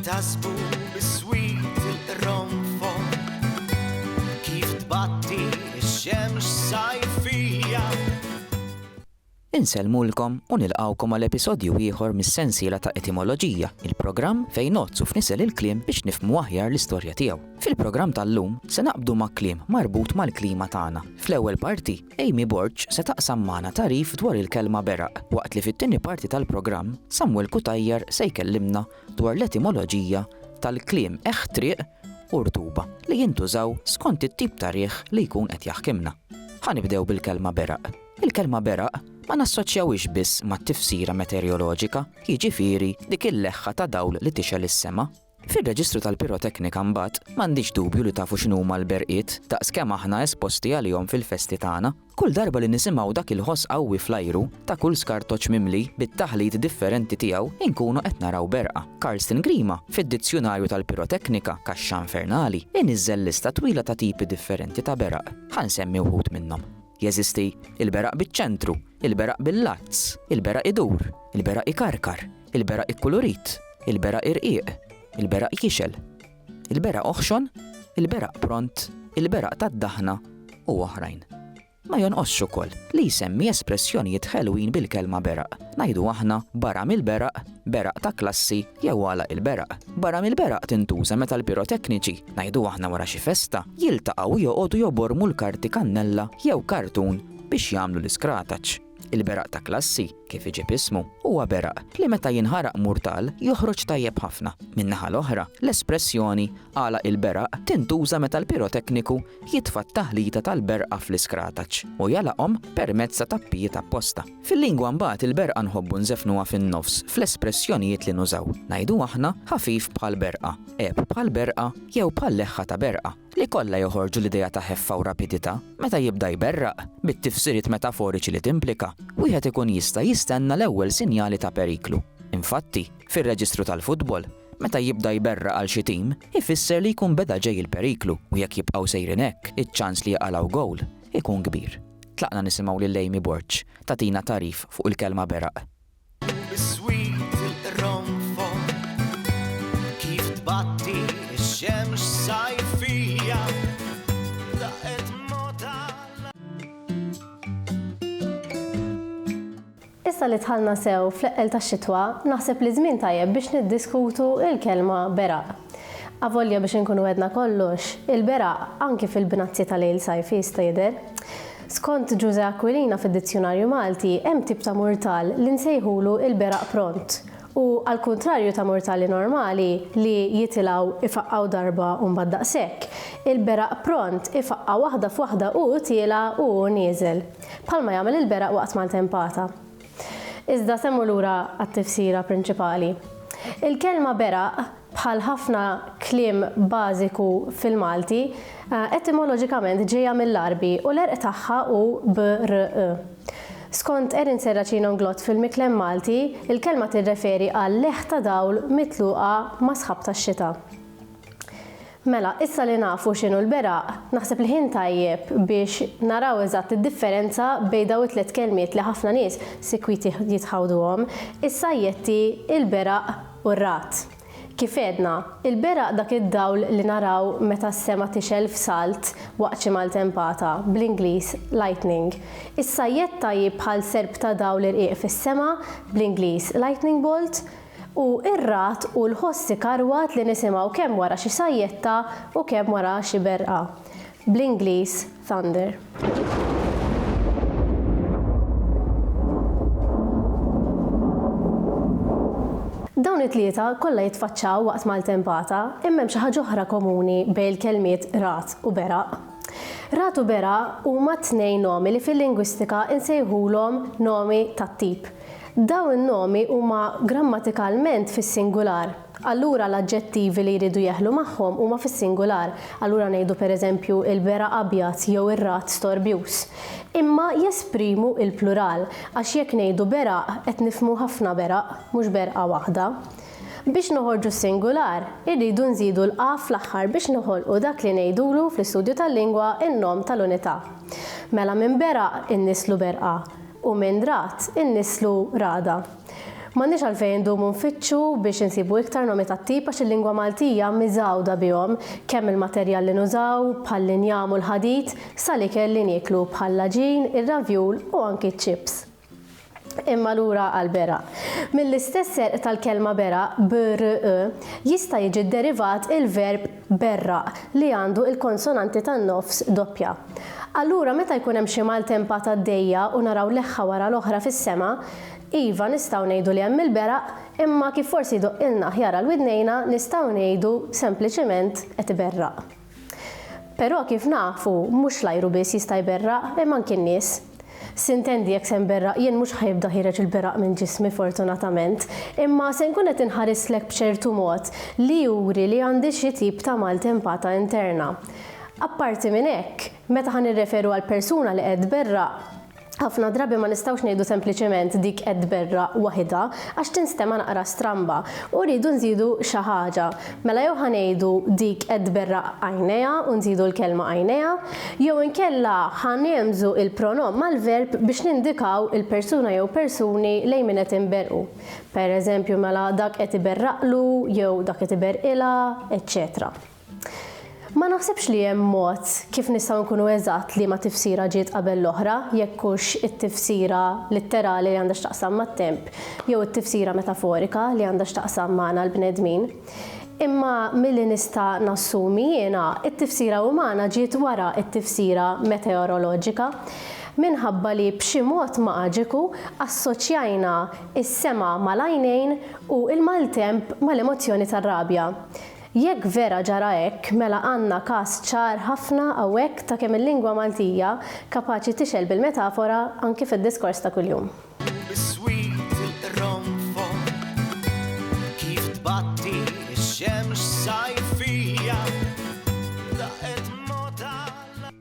tasbu bis-swit il-qronfon kif tbatti x-xemx sajfija. Inselmulkom u nilqawkom għal episodju ieħor mis-sensiela ta' etimoloġija, il-programm fejn nozzu f'nisel il-kliem biex nifhmu aħjar l-istorja tiegħu. Fil-programm tal-lum se naqbdu ma' kliem marbut mal-klima tagħna. Fl-ewwel parti, Amy Borch se taqsam magħna tarif dwar il-kelma beraq, waqt li fit-tieni parti tal-programm Samuel Kutajjar se jkellimna dwar l-etimoloġija tal-kliem eħtriq u rtuba li jintużaw skont it-tip ta' riħ li jkun qed jaħkimna. Ħanibdew bil-kelma beraq. Il-kelma beraq ma nassoċjawix biss mat-tifsira meteoroloġika, jiġifieri dik il-leħħa ta' dawl li tixel is-sema. Fir-reġistru tal-piroteknika mbagħad m'għandix dubju li tafu x'inhuma l-berqiet daqskemm aħna esposti għalihom fil-festi tagħna. Kull darba li nisimgħu dak il-ħoss qawwi fl-ajru ta' kull skartoċ mimli bit-taħlit differenti tiegħu inkunu qed naraw berqa. Karsten Grima fid-dizzjonarju tal-piroteknika kaxxa infernali iniżżel lista twila ta' tipi differenti ta' beraq. Ħansemmi wħud minnhom. Jeżisti il-beraq biċ-ċentru, il-beraq bil-lazz, il-beraq idur, il-beraq ikarkar, il-beraq ikkulurit, il-beraq irqiq, il-beraq jixel, il-beraq oħxon, il-beraq pront, il-beraq tad-daħna u oħrajn. Ma jonqosx ukoll li jsemmi espressjonijiet ħelwin bil-kelma beraq. Ngħidu aħna barra mill-beraq, beraq ta' klassi jew għala il-beraq. Barra mill-beraq tintuża meta l-pirotekniċi ngħidu aħna wara xi festa jiltaqgħu joqogħdu jobormu l-karti kannella jew kartun biex jagħmlu l-iskrataċ. Il-beraq ta' klassi, kif iġib ismu, huwa beraq li meta jinħaraq murtal joħroġ tajjeb ħafna. Min-naħa l-oħra, l-espressjoni għala il-beraq tintuża meta l-pirotekniku jitfa' t-taħlita tal-berqa fl-iskrataċ u jalaqhom permezz ta' tappijiet apposta. Fil-lingwa mbagħad il-berqa nħobbu nżefnuha fin-nofs fl-espressjonijiet li nużaw. Ngħidu aħna ħafif bħal berqa, eb bħal berqa jew bħal leħħa ta' berqa li kollha joħorġu l-idea ta' ħeffa u rapidità. Meta jibda jberraq bit-tifsiriet metaforiċi li timplika, wieħed ikun jista' jistenna l-ewwel sinjali ta' periklu. Infatti, fir-reġistru tal-futbol, meta jibda jberraq għal xi tim, ifisser li jkun beda ġej il-periklu u jekk jibqgħu sejrin hekk, iċ-ċans li jaqalgħu gowl ikun kbir. Tlaqna nisimgħu lil Amy Borch tagħtina tarif fuq il-kelma beraq. Bis-swit il-qronfon kif tbatti x-xemx sajfija. Issa li tħallna sew fl-eqqel tax-xitwa, naħseb li żmien tajjeb biex niddiskutu il-kelma beraq. Avolja biex inkunu għedna kollox, il-beraq anki fil-binazzi tal-lejl sajfi jista' jidher. Skont Giuse Aquilina fid-Dizzjonarju Malti hemm tip ta' murtal li nsejħulu il-beraq pront. U għal kontrarju ta' murtali normali li jitilgħu ifaqqaw darba u mbagħad daqshekk, il-beraq pront ifaqqa waħda f'waħda u tiela u nieżel. Bħalma jagħmel il-beraq waqt mal-tempata. Iżda semmu lura għat-tifsira prinċipali. Il-kelma beraq bħal ħafna kliem bażiku fil-Malti etimoloġikament ġejja mill-Arbi u l-erq tagħha hu brq. Skont Erin Serracino Glott fil-Miklem Malti, il-kelma tirreferi għal leħ ta' dawl mitluqa ma' sħab tax-xita. Mela, issa li nafu x'inhu l-beraq, naħseb li ħin tajjeb biex naraw eżatt id-differenza bejn dawn it-tliet kelmiet li ħafna nies sikwiti jitħawduhom, is-sajjetti, il-beraq u r-rat. Kif għedna, il-beraq dak id-dawl li naraw meta s-sema tixel f'salt waqt xi maltempata, bl-Ingliż lightning. Is-sajjett tajjeb bħal serb ta' dawl irqiq fis-sema, bl-Ingliż lightning bolt, u ir-rat u l-ħossi karwat li nisimgħu kemm wara xi sajjetta u kemm wara xi berqa. Bl-Ingliż thunder. Dawn it-tlieta kollha jitfaċċaw waqt maltempata, imma hemm xi ħaġa oħra komuni bejn il-kelmiet rat u beraq. Rat u beraq huma tnejn nomi li fil-lingwistika insejħulhom nomi tat-tip. Dawn in-nomi huma grammatikalment fis-singular. Allura l-aġġettivi li jridu jeħlu magħhom huma fis-singular. Allura ngħidu pereżempju il-beraq abjad jew ir-rat storbjuż. Imma jesprimu il-plural għax jekk ngħidu beraq qed nifhmu ħafna beraq, mhux berqa waħda. Biex noħorġu singular, irridu nżidu l-qa fl-aħħar biex noħolqu dak li ngħidulu fl-istudju tal-lingwa in-nom tal-unità. Mela minn beraq innislu berqa u minn rat innislu rada. M'għandniex għalfejn ndumu nfittxu biex insibu iktar nomi tat-tip għax il-lingwa Maltija miżgħuda bihom kemm il-materjal li nużaw bħall-injam u l-ħadid sal-ikel li nieklu bħall-laġin, ir-ravjul u anki ċ-chips. Imma lura għal-beraq. Mill-istess serq tal-kelma beraq, jista' jiġi derivat il-verb berraq li għandu il-konsonanti tan-nofs doppja. Allura meta jkun hemm xi maltempata għaddejja u naraw leħħa wara l-oħra fis-sema, iva nistgħu ngħidu li hemm il-beraq, imma kif forsi doqqilna ħjar għall-widnejna nistgħu ngħidu sempliċement qed iberraq. Però kif nafu mhux l-ajru biss jista' jberraq imma anke n-nies. Sintendi jekk sem berraq, jien mhux ħajibda ħireġ il-berraq minn ġismi fortunatament, imma se nkun qed inħarislek b'ċertu mod li juri li għandi xi tip ta' maltempata interna. Apparti minn hekk, meta ħan nirreferu għal persuna li qed berraq, ħafna drabi ma nistgħux ngħidu sempliċement dik qed berraq waħda għax tinstema naqra stramba u rridu nżidu xi ħaġa. Mela jew ħanejdu dik qed berraq għajnejha u nżidu l-kelma għajnejha, jew inkella ħanemżu il-pronom mal-verb biex nindikaw il-persuna jew persuni lejn min qed inberqu. Pereżempju mela dak qed iberraqlu jew dak qed iberqilha, etc. Ma naħsebx li hemm mod kif nistgħu nkunu eżatt li ma tifsira ġiet qabel l-oħra, jekk hux it-tifsira litterali li għandha x'taqsam mat-temp, jew it-tifsira metaforika li għandha x'taqsam magħna l-bnedmin. Imma milli nista' nassumi jiena it-tifsira umana ġiet wara it-tifsira meteoroloġika minħabba li b'xi mod maġiku assoċjajna is-sema mal-għajnejn u l-maltemp mal-emozzjoni tar-rabja. Jekk vera ġara hekk, mela għandna każ ċar ħafna hawnhekk ta' kemm il-lingwa Maltija kapaċi tixel bil-metafora anke fid-diskors ta' kuljum. Biswit il-ronfon kif tbatti x-xemx sajfija daqet moda.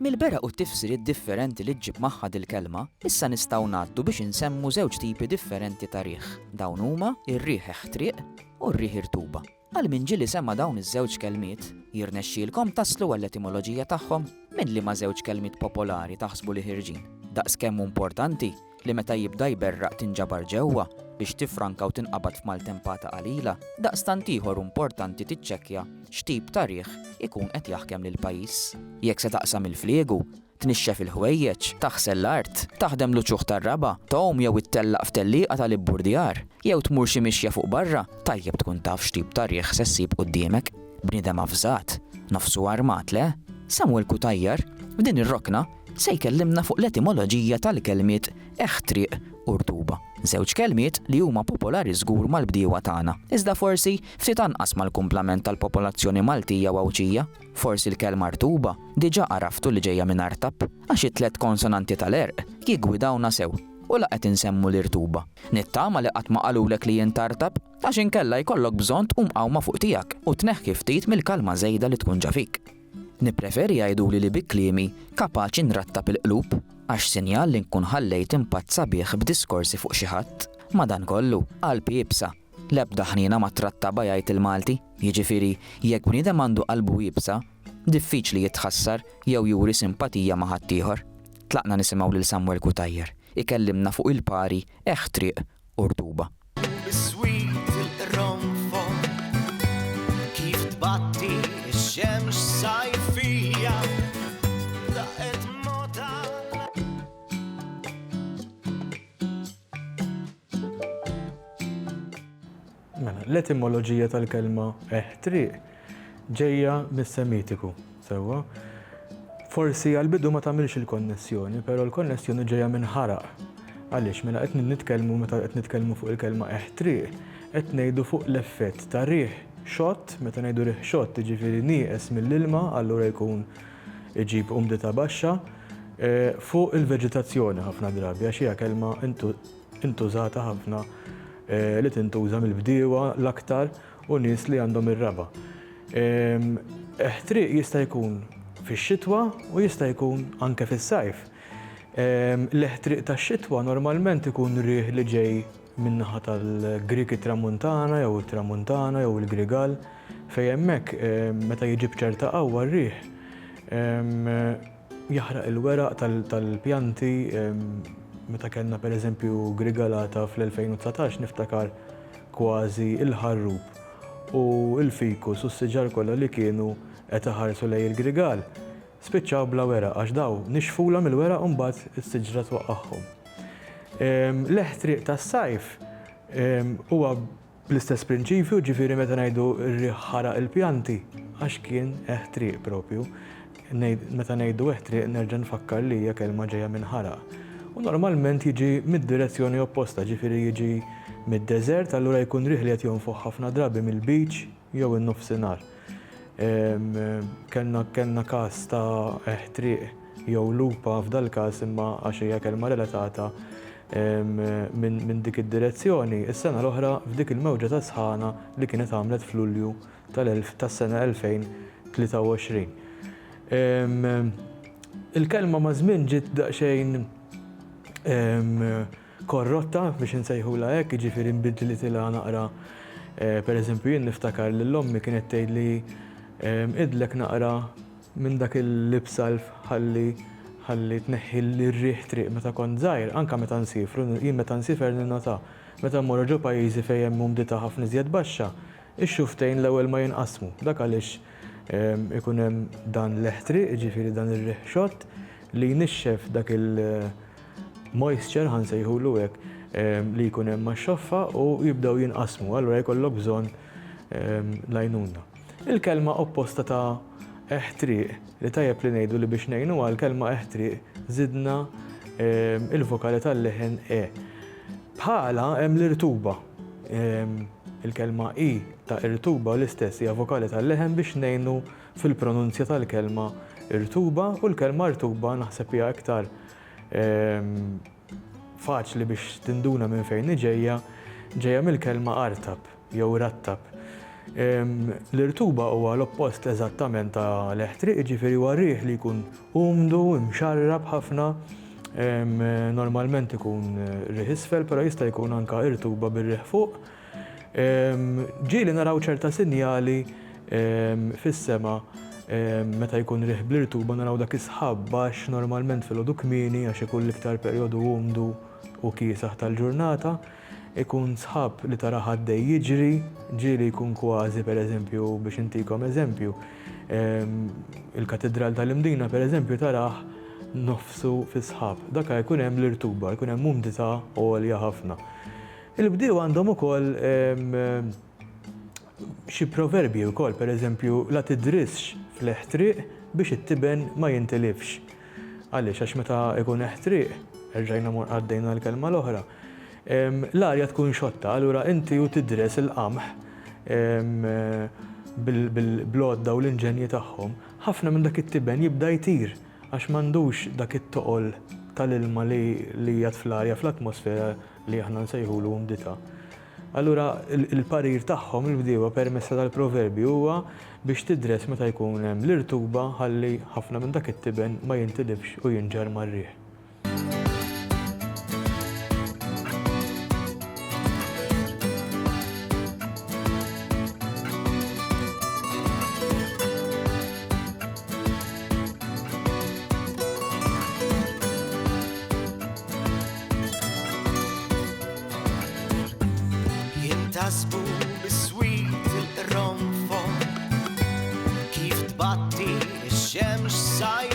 Mill-beraq u t-tifsiriet differenti li ġġib magħha il-kelma, issa nistgħu ngħaddu biex insemmu żewġ tipi differenti ta' riħ. Dawn huma ir-riħ eħtriq u r-riħ irtuba. Għal min ġili semma dawn iż-żewġ kelmiet, jirnexxielkom taslu għall-etimoloġija tagħhom minn li ma' żewġ kelmiet popolari taħsbu li ħirġin. Daqskemm importanti li meta jibda jberraq tinġabar ġewwa biex tifranka u tinqabad f'maltempata qalila, daqstant ieħor importanti tiċċekkja x'tip ta' riħ ikun qed jaħkem lil pajjiż. Jekk se taqsam il-fliegu, tnixxef il-ħwejjeġ, taħsel l-art, taħdem l-uċuħ tar-raba, tom jew ittellaq f'tellieqa tal-ibburdjar, jew tmur xi mixja fuq barra, tajjeb tkun taf x'tip ta' riħ se ssib quddiemek. Bniedem afżat, nofsu armat le? Samuel Kutajjar, f'din ir-rokna se jkellimna fuq l-etimoloġija tal-kelmiet eħtriq u rtuba. Żewġ kelmiet li huma popolari żgur mal-bdiewa tagħna. Iżda forsi ftit anqas mal-kumplament tal-popolazzjoni Maltija u Awċija. Forsi l-kelma rtuba diġà araftu li ġejja minn artab għax it-tliet konsonanti tal-erq jiggwidawna sew u laqgħet insemmu l-irtuba. Nittama li qatt ma qalulek li jien tartab għax inkella jkollok bżonn tqum qawma fuq tiegħek u tneħħi ftit mill-kalma żejda li tkun ġafik. Nippreferi jgħiduli li bi kliemi kapaċi nrattab il-qlub għax sinjal li nkun ħallejt impatt sabiħ b'diskorsi fuq xi ħadd. Madankollu qalbi jibsa. L-ebda ħnina ma trattaba jgħid il-Malti, jiġifieri jekk bniedem għandu qalbu jibsa, diffiċli jitħassar jew juri simpatija ma' ħadd ieħor. Tlaqna nisimgħu lil Samuel Kutajjar, ikellimna fuq il-pari eħtriq u rtuba. Biswit il-ronfon kif tbatti x-xemx sajfija daqet moda. L-etimoloġija tal-kelma eħtriq ġejja mis-Semitiku, sewwa. Forsi għal-bidu ma tagħmilx il-konnessjoni, però l-konnessjoni ġejja minn ħaraq. Għaliex mela qed nitkellmu meta qed nitkellmu fuq il-kelma eħtriq, qed ngħidu fuq l-effett ta' riħ xott, meta ngħidu riħ xott jiġifieri nieqes mill-ilma, allura jkun iġib umdita baxxa fuq il-veġitazzjoni ħafna drabi għax hija kelma intużata ħafna li tintuża mill-bdiewa l-aktar u nies li għandhom ir-raba. Eħtriq jista' jkun fix-xitwa u jista' jkun anke fis-sajf. L-eħtriq tax-xitwa normalment ikun riħ li ġej min-naħa tal-Griki tramuntana jew it-Tramuntana jew il-Grigal fejn hemmhekk meta jiġi b'ċerta qawwa r-riħ jaħraq il-weraq tal-pjanti meta kellna pereżempju grigalata fl-2019 niftakar kważi il-ħarrub u il-fikus u s-siġar kollha li kienu qed iħarsu lejn il-grigal. Spiċċaw bla weraq għax daw nixfulhom il-weraq u mbagħad is-siġra twaqqagħhom. L-eħtriq tas-sajf huwa bl-istess prinċipju, ġifieri meta ngħidu r-riħ ħaraq il-pjanti għax kien eħtriq propju. Meta ngħidu eħtriq nerġa' nfakkar li hija kelma ġejja minn ħaraq. U normalment jiġi mid-direzzjoni opposta, ġifieri jiġi mid-deżert, allura jkun riħ li qed jonfoq ħafna drabi mill-beach jew in-nofsinhar. Kellna każ ta' eħtriq jew lupa f'dal każ imma għax hija kelma relatata minn dik id-direzzjoni. Is-sena l-oħra f'dik il-mewġa ta' sħana li kienet għamlet f'Lulju tas-sena 2023. Il-kelma ma' żmien ġiet daqsxejn korrotta biex insejħula hekk, jiġifieri nbidlet ilha naqra. Pereżempju jien niftakar li l-ommi kienet tgħidli idlek naqra minn dak il-libsalf ħalli tneħħi l-riħ triq meta kont żgħir, anke meta nsifru, jien meta nsifer ninnota. Meta mmorru ġo pajjiżi fejn hemm umdità ħafna iżjed baxxa, ix-xuftejn l-ewwel ma jinqasmu. Dak għaliex ikun hemm dan l-eħtriq, ġifieri dan ir-riħ xott li jnixxef dak il-moisture ħansejħulu hekk li jkun hemm max-xoffa u jibdew jinqasmu, allura jkollok bżonn l-għajnuna. Il-kelma opposta ta' eħtriq li tajjeb li ngħidu li biex ngħinu għall-kelma eħtriq żidna il-vokali tal-leħen e. Bħala hemm l-irtuba. Il-kelma i ta' irtuba l-istess hija vokali tal-leħen biex ngħinu fil-pronunzja tal-kelma irtuba u l-kelma irtuba naħseb hija iktar faċli biex tinduna minn fejn ġejja mill-kelma artab jew rattab. L-irtuba huwa l-oppost eżattament ta' l-eħtriq, ġifieri huwa riħ li jkun umdu, imxarrab ħafna, normalment ikun riħ isfel, però jista' jkun anke irtuba bir-riħ fuq. Ġieli naraw ċerta sinjali fis-sema meta jkun riħ bl-irtuba naraw dak isħab baxx normalment fil-għodu kmieni għax ikun l-iktar perjodu umdu u kiesaħ tal-ġurnata. Ikun sħab li tara ħaddej jiġri, ġieli jkun kważi pereżempju biex intikom eżempju. Il-katedral tal-Imdina pereżempju taraħ nofsu fi sħab. Dak jkun hemm l-irtuba, jkun hemm umdità għolja ħafna. Il-bdiewa għandhom ukoll xi proverbji wkoll, pereżempju la tidrisx fl-eħtriq biex it-tiben ma jintilifx. Għaliex għax meta jkun eħtriq, erġajna għaddejna l-kelma l-oħra, l-arja tkun xotta, allura inti u tidres il-qamħ bil-blodda u l-inġenji tagħhom, ħafna minn dak it-tiben jibda jtir għax m'għandux dak it-toqol tal-ilma li jgħat fl-arja fl-atmosfera li aħna nsejħulu umdità. Allura il-parir tagħhom il-bdiewa permessa tal-proverbi huwa biex tidres meta jkun hemm l-irtuba ħalli ħafna minn dak it-tiben ma jintilifx u jinġar mar-riħ. Tasbu bis-swit il-ronfon kif tbatti ix-xemx sajf